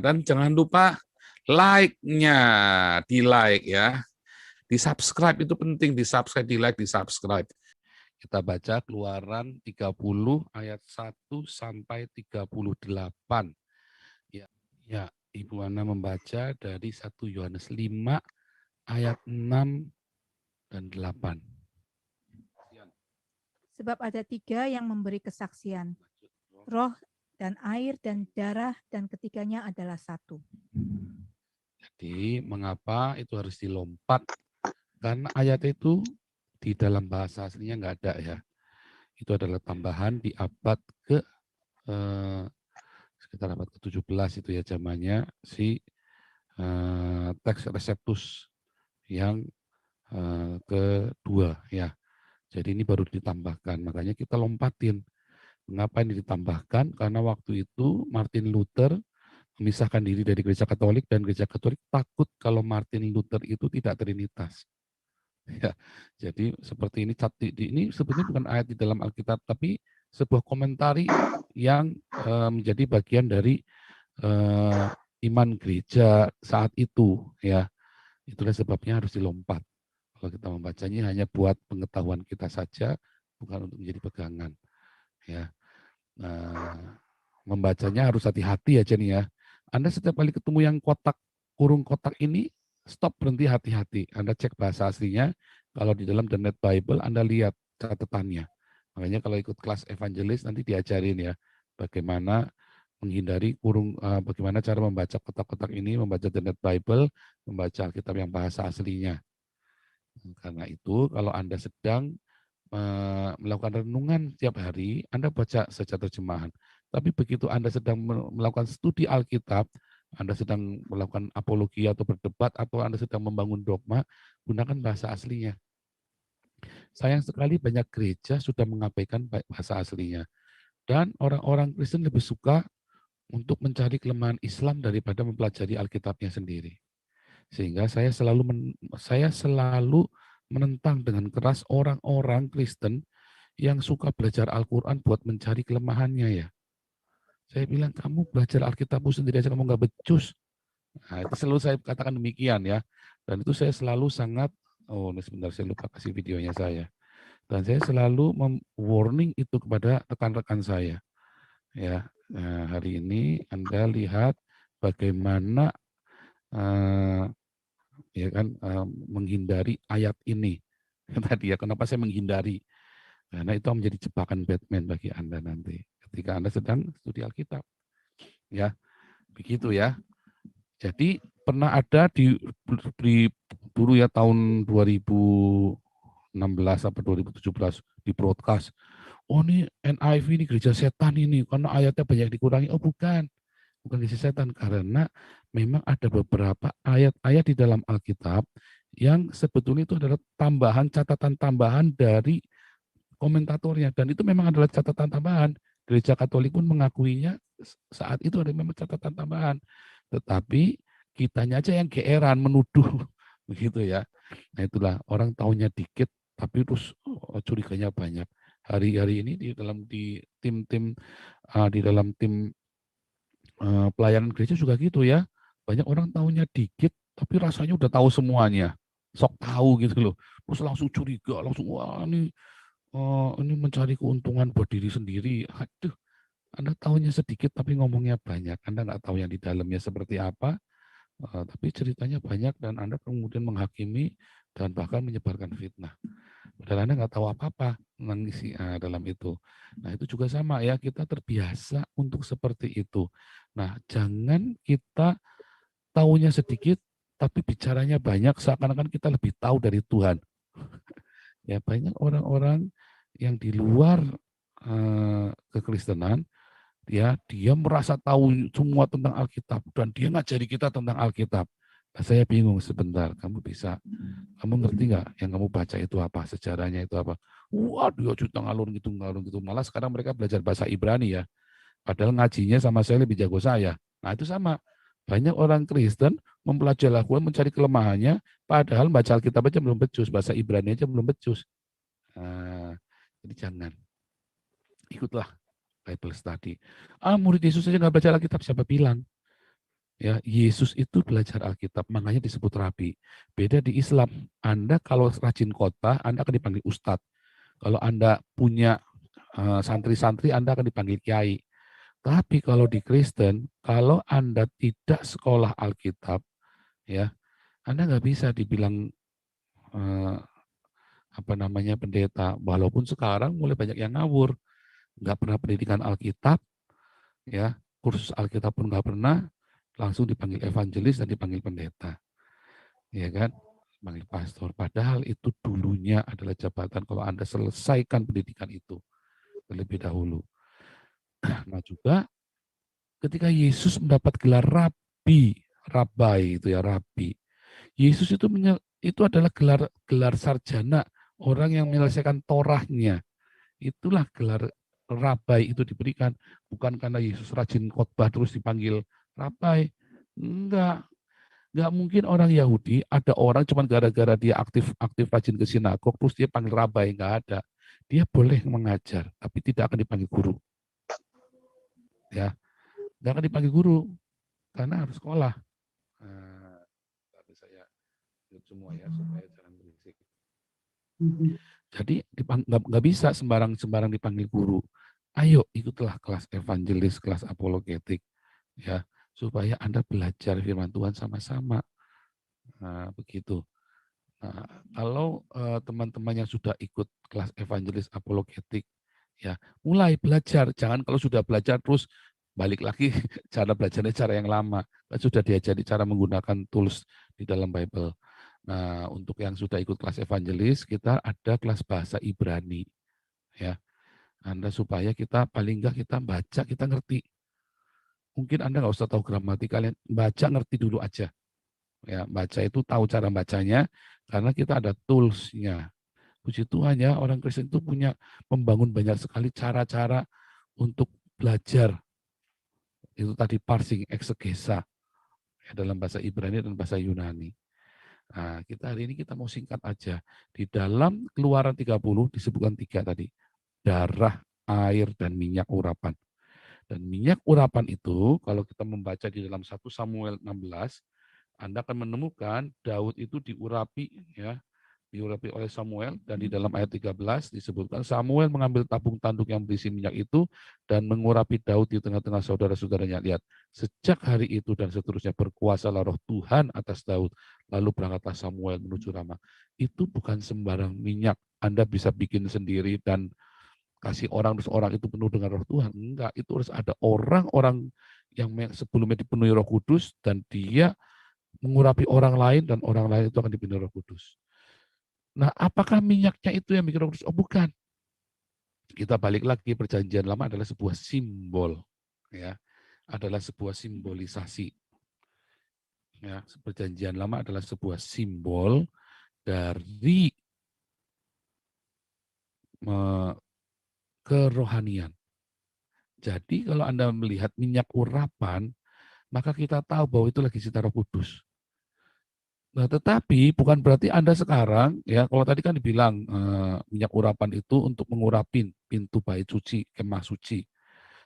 dan jangan lupa like-nya, di-like ya. Di-subscribe itu penting, di-subscribe, di-like, di-subscribe. Kita baca Keluaran 30 ayat 1 sampai 38. Ya, Ibu Ana membaca dari 1 Yohanes 5 ayat 6 dan 8. Sebab ada 3 yang memberi kesaksian, roh dan air dan darah, dan ketiganya adalah satu. Jadi mengapa itu harus dilompat? Karena ayat itu di dalam bahasa aslinya nggak ada ya. Itu adalah tambahan di abad ke sekitar abad ke-17 itu ya zamannya si teks Receptus yang kedua ya. Jadi ini baru ditambahkan, makanya kita lompatin. Mengapa ini ditambahkan? Karena waktu itu Martin Luther memisahkan diri dari gereja Katolik dan gereja Katolik takut kalau Martin Luther itu tidak trinitas. Ya, jadi seperti ini sebenarnya bukan ayat di dalam Alkitab, tapi sebuah komentari yang menjadi bagian dari iman gereja saat itu. Ya, itulah sebabnya harus dilompat. Kalau kita membacanya hanya buat pengetahuan kita saja, bukan untuk menjadi pegangan. Ya, membacanya harus hati-hati aja nih ya. Anda setiap kali ketemu yang kotak kurung kotak ini, stop, berhenti, hati-hati. Anda cek bahasa aslinya. Kalau di dalam The Net Bible, Anda lihat catatannya. Makanya kalau ikut kelas evangelis nanti diajarin ya bagaimana menghindari bagaimana cara membaca kotak-kotak ini, membaca The Net Bible, membaca Alkitab yang bahasa aslinya. Karena itu kalau Anda sedang melakukan renungan setiap hari, Anda baca saja terjemahan. Tapi begitu Anda sedang melakukan studi Alkitab, Anda sedang melakukan apologi atau berdebat, atau Anda sedang membangun dogma, gunakan bahasa aslinya. Sayang sekali banyak gereja sudah mengabaikan bahasa aslinya. Dan orang-orang Kristen lebih suka untuk mencari kelemahan Islam daripada mempelajari Alkitabnya sendiri. Sehingga saya selalu menentang dengan keras orang-orang Kristen yang suka belajar Al-Quran buat mencari kelemahannya ya. Saya bilang, kamu belajar Alkitabmu sendiri aja kamu nggak becus. Nah, itu selalu saya katakan demikian ya. Dan itu saya selalu sangat, ini sebentar saya lupa kasih videonya saya. Dan saya selalu warning itu kepada rekan-rekan saya. Ya, nah, hari ini Anda lihat bagaimana ya kan menghindari ayat ini. Tadi ya, kenapa saya menghindari? Karena itu menjadi jebakan Batman bagi Anda nanti ketika Anda sedang studi Alkitab. Ya, begitu ya. Jadi pernah ada di dulu ya tahun 2016 atau 2017 di broadcast. Oh ini NIV ini gereja setan ini karena ayatnya banyak dikurangi. Oh bukan gereja setan, karena memang ada beberapa ayat-ayat di dalam Alkitab yang sebetulnya itu adalah tambahan, catatan tambahan dari komentatornya, dan itu memang adalah catatan tambahan. Gereja Katolik pun mengakuinya saat itu ada memang catatan tambahan, tetapi kitanya aja yang geeran menuduh begitu ya. Nah itulah orang taunya dikit tapi terus curiganya banyak. Hari-hari ini di dalam tim-tim di dalam tim pelayanan gereja juga gitu ya. Banyak orang taunya dikit tapi rasanya udah tahu semuanya. Sok tahu gitu loh. Terus langsung curiga, langsung wah ini mencari keuntungan buat diri sendiri. Aduh, Anda tahunya sedikit tapi ngomongnya banyak. Anda nggak tahu yang di dalamnya seperti apa, tapi ceritanya banyak dan Anda kemudian menghakimi dan bahkan menyebarkan fitnah. Padahal Anda nggak tahu apa-apa mengisi dalam itu. Nah itu juga sama ya, kita terbiasa untuk seperti itu. Nah jangan kita tahunya sedikit tapi bicaranya banyak seakan-akan kita lebih tahu dari Tuhan. Ya banyak orang-orang yang di luar kekristenan, ya dia merasa tahu semua tentang Alkitab dan dia ngajari kita tentang Alkitab. Nah, saya bingung sebentar, kamu ngerti nggak yang kamu baca itu apa, sejarahnya itu apa? Waduh, juta ngalur gitu. Malah sekarang mereka belajar bahasa Ibrani ya. Padahal ngajinya sama saya lebih jago saya. Nah itu sama. Banyak orang Kristen mempelajari Al-Quran, mencari kelemahannya, padahal baca Alkitab aja belum becus, bahasa Ibrani aja belum becus. Nah, jadi jangan. Ikutlah Bible study. Murid Yesus saja nggak baca Alkitab, siapa bilang? Ya, Yesus itu belajar Alkitab, makanya disebut rabi. Beda di Islam, Anda kalau rajin khotbah, Anda akan dipanggil ustadz. Kalau Anda punya santri-santri, Anda akan dipanggil kiai. Tapi kalau di Kristen, kalau Anda tidak sekolah Alkitab, ya, Anda nggak bisa dibilang eh, pendeta. Walaupun sekarang mulai banyak yang ngawur, nggak pernah pendidikan Alkitab, ya, kursus Alkitab pun nggak pernah, langsung dipanggil evangelis dan dipanggil pendeta, ya kan, dipanggil pastor. Padahal itu dulunya adalah jabatan kalau Anda selesaikan pendidikan itu terlebih dahulu. Nah juga ketika Yesus mendapat gelar rabai itu ya rabi. Yesus itu adalah gelar sarjana, orang yang menyelesaikan Torahnya. Itulah gelar rabai itu diberikan, bukan karena Yesus rajin khotbah terus dipanggil rabai. Enggak mungkin orang Yahudi ada orang cuma gara-gara dia aktif rajin ke sinagog terus dia panggil rabai, enggak ada. Dia boleh mengajar, tapi tidak akan dipanggil guru. Ya, enggak akan dipanggil guru karena harus sekolah. Tapi saya semua ya supaya jangan berisik. Jadi nggak bisa sembarang dipanggil guru. Ayo ikutlah kelas evangelis, kelas apologetik, ya supaya Anda belajar firman Tuhan sama-sama. Nah, begitu. Nah, kalau teman-teman yang sudah ikut kelas evangelis apologetik, ya mulai belajar. Jangan kalau sudah belajar terus balik lagi cara belajarnya cara yang lama. Kan sudah diajari cara menggunakan tools di dalam Bible. Nah, untuk yang sudah ikut kelas evangelis, kita ada kelas bahasa Ibrani, ya. Anda supaya kita paling enggak kita baca, kita ngerti. Mungkin Anda nggak usah tahu gramatikal, baca ngerti dulu aja. Ya, baca itu tahu cara bacanya karena kita ada tools-nya. Puji Tuhan ya, orang Kristen itu punya membangun banyak sekali cara-cara untuk belajar. Itu tadi parsing, eksegesa ya, dalam bahasa Ibrani dan bahasa Yunani. Nah, kita hari ini kita mau singkat aja. Di dalam Keluaran 30 disebutkan 3 tadi. Darah, air, dan minyak urapan. Dan minyak urapan itu kalau kita membaca di dalam 1 Samuel 16, Anda akan menemukan Daud itu diurapi ya, diurapi oleh Samuel, dan di dalam ayat 13 disebutkan Samuel mengambil tabung tanduk yang berisi minyak itu dan mengurapi Daud di tengah-tengah saudara-saudaranya. Lihat, sejak hari itu dan seterusnya berkuasalah roh Tuhan atas Daud. Lalu berangkatlah Samuel menuju Rama. Itu bukan sembarang minyak. Anda bisa bikin sendiri dan kasih orang terus orang itu penuh dengan roh Tuhan. Enggak, itu harus ada orang-orang yang sebelumnya dipenuhi roh kudus dan dia mengurapi orang lain dan orang lain itu akan dipenuhi roh kudus. Nah, apakah minyaknya itu yang bikin roh kudus? Oh, bukan. Kita balik lagi, perjanjian lama adalah sebuah simbol. Ya, adalah sebuah simbolisasi. Ya, perjanjian lama adalah sebuah simbol dari kerohanian. Jadi kalau Anda melihat minyak urapan, maka kita tahu bahwa itu lagi cita Roh Kudus. Nah, tetapi bukan berarti Anda sekarang, ya kalau tadi kan dibilang minyak urapan itu untuk mengurapin pintu bait suci, kemah suci.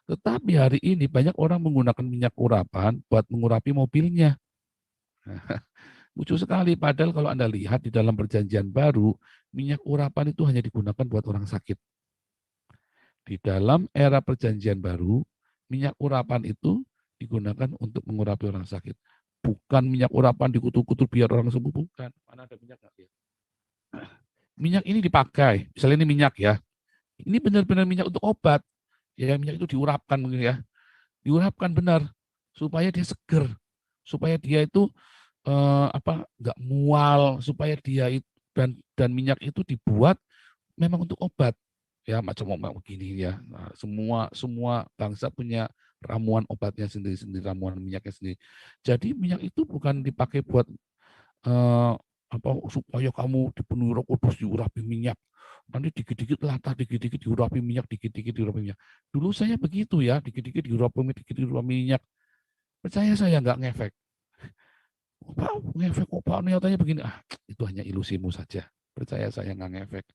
Tetapi hari ini banyak orang menggunakan minyak urapan buat mengurapi mobilnya. Lucu sekali, padahal kalau Anda lihat di dalam perjanjian baru, minyak urapan itu hanya digunakan buat orang sakit. Di dalam era perjanjian baru, minyak urapan itu digunakan untuk mengurapi orang sakit. Bukan minyak urapan dikutuk-kutuk biar orang sembuh, bukan. Mana ada minyak nggak? Minyak ini dipakai, misalnya ini minyak ya. Ini benar-benar minyak untuk obat. Ya, minyak itu diurapkan mungkin ya. Diurapkan benar supaya dia seger, supaya dia itu nggak mual, supaya dia itu, dan minyak itu dibuat memang untuk obat. Ya macam begini ya. Nah, semua bangsa punya ramuan obatnya sendiri-sendiri, ramuan minyaknya sendiri. Jadi minyak itu bukan dipakai buat supaya kamu dipenuhi Roh Kudus, diurapi minyak. Nanti dikit-dikit latah, dikit-dikit diurapi minyak, dikit-dikit diurapi minyak. Dulu saya begitu ya, dikit-dikit diurapi minyak. Percaya saya nggak ngefek. Pak, ngefek kok Pak, nyatanya begini. Itu hanya ilusimu saja. Percaya saya nggak ngefek.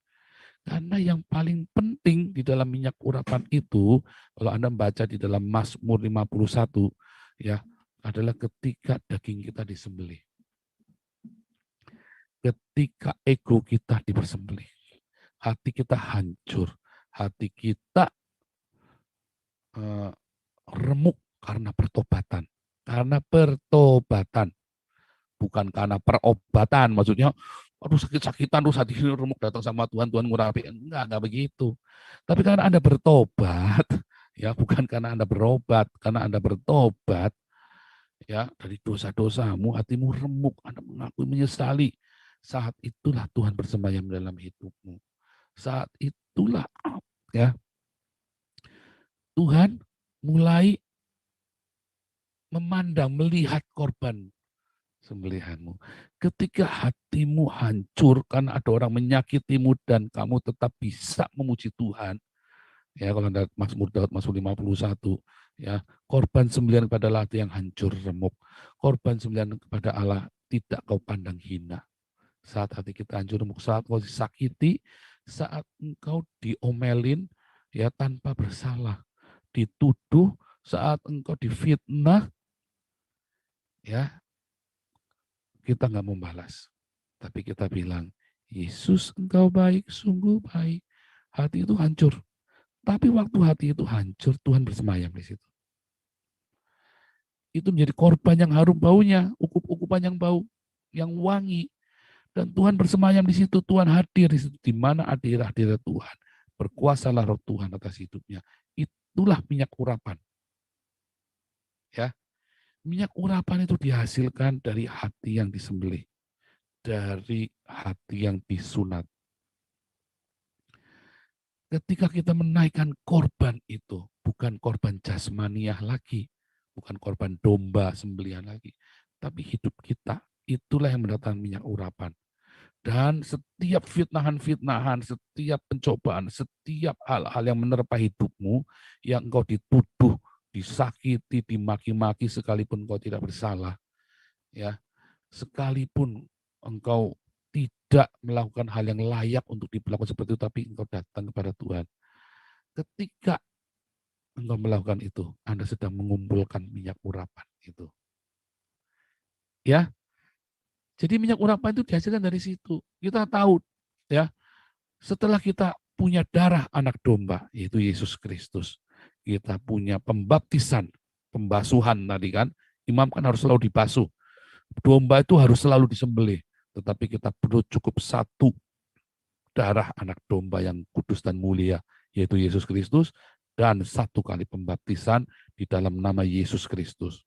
Karena yang paling penting di dalam minyak urapan itu, kalau Anda membaca di dalam Mazmur 51, ya, adalah ketika daging kita disembelih. Ketika ego kita dipersembelih. Hati kita hancur. Hati kita remuk karena pertobatan. Karena pertobatan. Bukan karena perobatan. Maksudnya, aduh sakit-sakitan, aduh hati ini remuk datang sama Tuhan, Tuhan ngurapi. Enggak begitu. Tapi karena Anda bertobat, ya bukan karena Anda berobat, karena Anda bertobat, ya dari dosa-dosamu, hatimu remuk, Anda mengakui menyesali. Saat itulah Tuhan bersemayam dalam hidupmu. Saat itulah ya Tuhan mulai memandang, melihat korban sembelihanmu. Ketika hatimu hancur karena ada orang menyakitimu dan kamu tetap bisa memuji Tuhan, ya kalau Anda Mazmur 51, ya korban sembelihan kepada Allah yang hancur remuk, korban sembelihan kepada Allah tidak kau pandang hina. Saat hati kita hancur remuk, saat kau disakiti, saat engkau diomelin ya tanpa bersalah, dituduh, saat engkau difitnah, ya kita nggak membalas, tapi kita bilang, Yesus engkau baik, sungguh baik. Hati itu hancur. Tapi waktu hati itu hancur, Tuhan bersemayam di situ. Itu menjadi korban yang harum baunya, ukup-ukupan yang bau, yang wangi. Dan Tuhan bersemayam di situ, Tuhan hadir di situ. Di mana hadirat Tuhan, berkuasalah roh Tuhan atas hidupnya. Itulah minyak urapan. Ya, minyak urapan itu dihasilkan dari hati yang disembelih, dari hati yang disunat. Ketika kita menaikkan korban itu, bukan korban jasmaniah lagi, bukan korban domba sembelihan lagi, tapi hidup kita, itulah yang mendatangkan minyak urapan. Dan setiap fitnahan-fitnahan, setiap pencobaan, setiap hal-hal yang menerpa hidupmu, yang engkau dituduh, disakiti, dimaki-maki sekalipun engkau tidak bersalah, ya, sekalipun engkau tidak melakukan hal yang layak untuk diperlakukan seperti itu, tapi engkau datang kepada Tuhan. Ketika engkau melakukan itu, Anda sedang mengumpulkan minyak urapan itu. Ya, jadi minyak urapan itu dihasilkan dari situ. Kita tahu, ya, setelah kita punya darah anak domba, yaitu Yesus Kristus, kita punya pembaptisan, pembasuhan tadi kan, imam kan harus selalu dibasuh. Domba itu harus selalu disembelih, tetapi kita perlu cukup satu darah anak domba yang kudus dan mulia, yaitu Yesus Kristus, dan satu kali pembaptisan di dalam nama Yesus Kristus.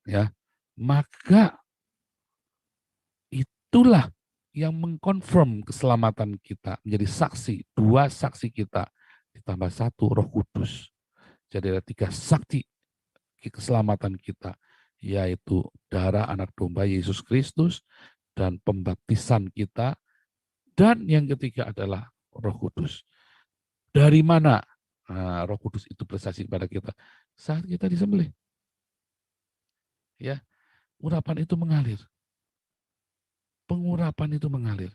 Ya, maka itulah yang mengkonfirm keselamatan kita, menjadi saksi, dua saksi kita, ditambah satu Roh Kudus. Jadi ada tiga saksi keselamatan kita, yaitu darah anak domba Yesus Kristus, dan pembaptisan kita, dan yang ketiga adalah Roh Kudus. Dari mana Roh Kudus itu bersaksi kepada kita? Saat kita disembelih. Ya, urapan itu mengalir. Pengurapan itu mengalir.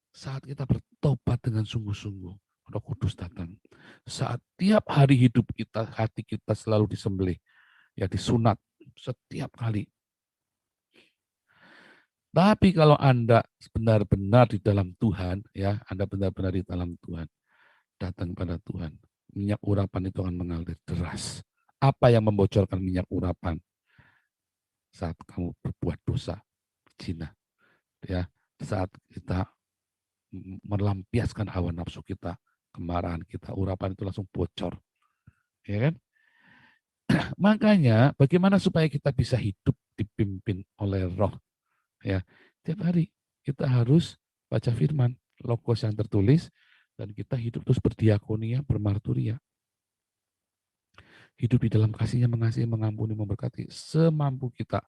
Saat kita bertobat dengan sungguh-sungguh, Roh Kudus datang. Saat tiap hari hidup kita, hati kita selalu disembelih, ya disunat setiap kali. Tapi kalau Anda benar-benar di dalam Tuhan, ya Anda benar-benar di dalam Tuhan, datang pada Tuhan, minyak urapan itu akan mengalir deras. Apa yang membocorkan minyak urapan? Saat kamu berbuat dosa, zina, ya, saat kita melampiaskan hawa nafsu kita, kemarahan kita, urapan itu langsung bocor, ya kan? Makanya bagaimana supaya kita bisa hidup dipimpin oleh Roh, ya, tiap hari kita harus baca firman, logos yang tertulis, dan kita hidup terus berdiakonia, bermarturia. Hidup di dalam kasihnya, mengasihi, mengampuni, memberkati, semampu kita.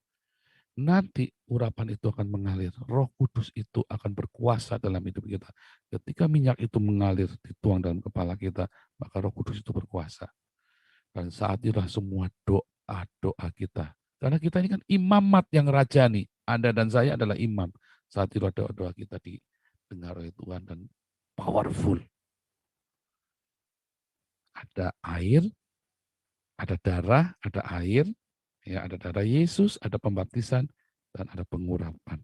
Nanti urapan itu akan mengalir. Roh Kudus itu akan berkuasa dalam hidup kita. Ketika minyak itu mengalir, dituang dalam kepala kita, maka Roh Kudus itu berkuasa. Dan saat itulah semua doa-doa kita. Karena kita ini kan imamat yang rajani. Anda dan saya adalah imam. Saat itu doa-doa kita didengar oleh Tuhan dan powerful. Ada air, Ada darah, ada air, ya, ada darah Yesus, ada pembaptisan, dan ada pengurapan.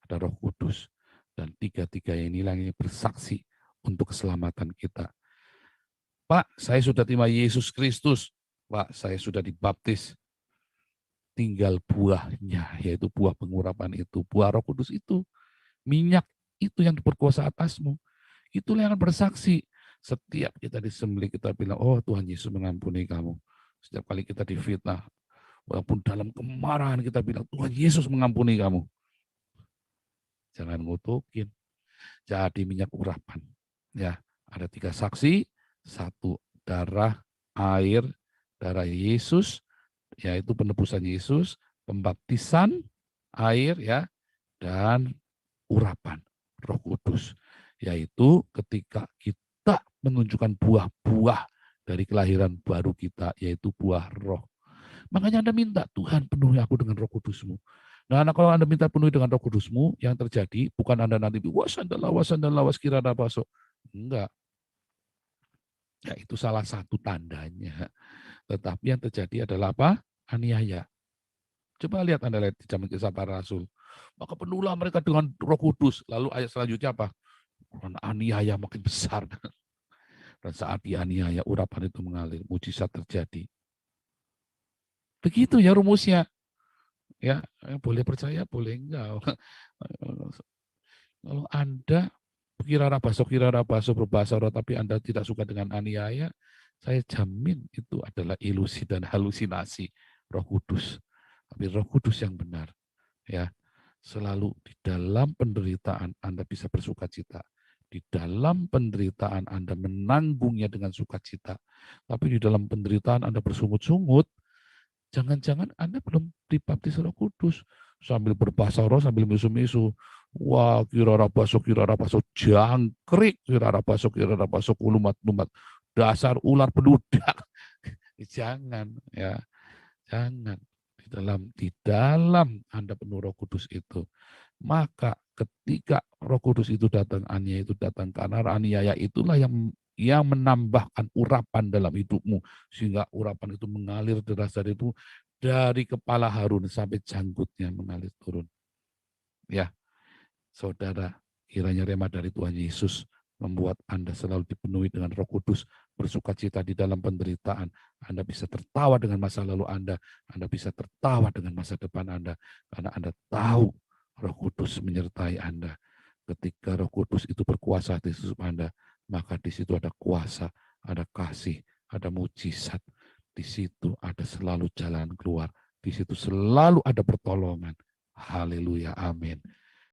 Ada Roh Kudus. Dan tiga-tiga inilah yang bersaksi untuk keselamatan kita. Pak, saya sudah terima Yesus Kristus. Pak, saya sudah dibaptis. Tinggal buahnya, yaitu buah pengurapan itu, buah Roh Kudus itu, minyak itu yang berkuasa atasmu. Itulah yang akan bersaksi. Setiap kita disembelih, kita bilang, oh Tuhan Yesus mengampuni kamu. Setiap kali kita difitnah, walaupun dalam kemarahan kita bilang, Tuhan Yesus mengampuni kamu. Jangan ngutukin. Jadi minyak urapan. Ya, ada 3 saksi, 1 darah, air, darah Yesus, yaitu penebusan Yesus, pembaptisan, air, ya, dan urapan Roh Kudus, yaitu ketika kita menunjukkan buah-buah dari kelahiran baru kita, yaitu buah roh. Makanya Anda minta, Tuhan penuhi aku dengan Roh Kudus-Mu. Nah, kalau Anda minta penuhi dengan Roh Kudus-Mu, yang terjadi bukan Anda nanti wasandallah waskirana baso. Enggak. Ya, itu salah satu tandanya. Tetapi yang terjadi adalah apa? Aniaya. Coba lihat Anda lihat di zaman Kisah Para Rasul. Maka penuhlah mereka dengan Roh Kudus. Lalu ayat selanjutnya apa? Aniaya makin besar. Dan saat dianiaya, urapan itu mengalir, mujizat terjadi. Begitu ya rumusnya. Ya, boleh percaya, boleh enggak. Kalau Anda kira baso berbahasa roh, tapi Anda tidak suka dengan aniaya, saya jamin itu adalah ilusi dan halusinasi Roh Kudus. Tapi Roh Kudus yang benar, ya, selalu di dalam penderitaan Anda bisa bersukacita. Di dalam penderitaan Anda menanggungnya dengan sukacita. Tapi di dalam penderitaan Anda bersungut-sungut, jangan-jangan Anda belum dibaptis Roh Kudus. Sambil berbahasa roh, sambil misu-misu. Wah, kira baso, jangkrik, kira baso, kulumat-lumat. Dasar ular beludak. Jangan, ya. Jangan. Di dalam Anda penuh Roh Kudus itu, maka ketika Roh Kudus itu datang, aniaya itu datang, karena aniaya itulah yang menambahkan urapan dalam hidupmu, sehingga urapan itu mengalir deras dari kepala Harun sampai janggutnya mengalir turun. Ya, saudara, kiranya rema dari Tuhan Yesus membuat Anda selalu dipenuhi dengan Roh Kudus, bersukacita di dalam penderitaan. Anda bisa tertawa dengan masa lalu Anda bisa tertawa dengan masa depan Anda, karena Anda tahu Roh Kudus menyertai Anda. Ketika Roh Kudus itu berkuasa di hidup Anda, maka di situ ada kuasa, ada kasih, ada mujizat. Di situ ada selalu jalan keluar. Di situ selalu ada pertolongan. Haleluya, amin.